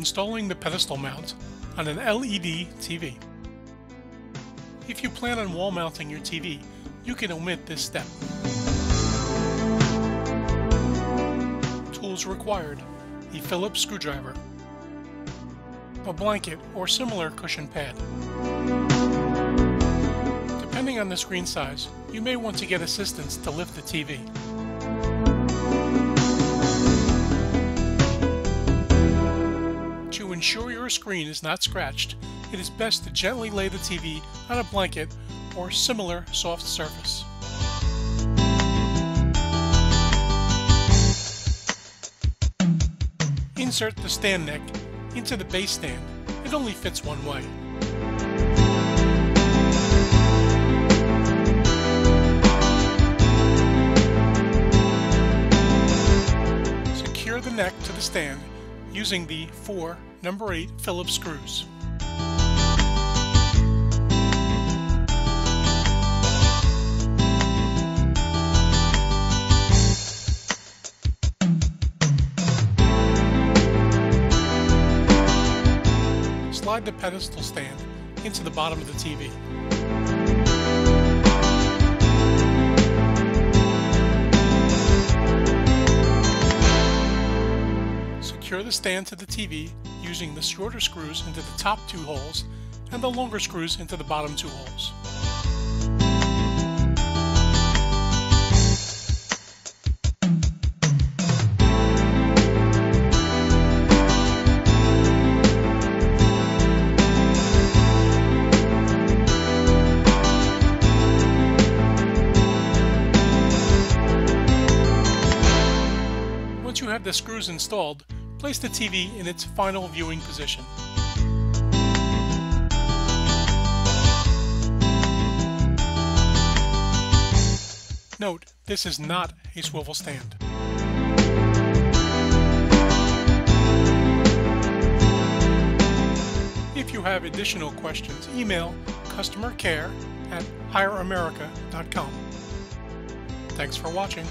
installing the pedestal mount on an LED TV. If you plan on wall mounting your TV, you can omit this step. Tools required: a Phillips screwdriver, a blanket or similar cushion pad. Depending on the screen size, you may want to get assistance to lift the TV. To ensure your screen is not scratched, it is best to gently lay the TV on a blanket or similar soft surface. Insert the stand neck into the base stand. It only fits one way. Secure the neck to the stand using the 4 number 8 Phillips screws. Slide the pedestal stand into the bottom of the TV. Secure the stand to the TV using the shorter screws into the top 2 holes and the longer screws into the bottom 2 holes. Once you have the screws installed, place the TV in its final viewing position. Note, this is not a swivel stand. If you have additional questions, email customercare@hireamerica.com. Thanks for watching.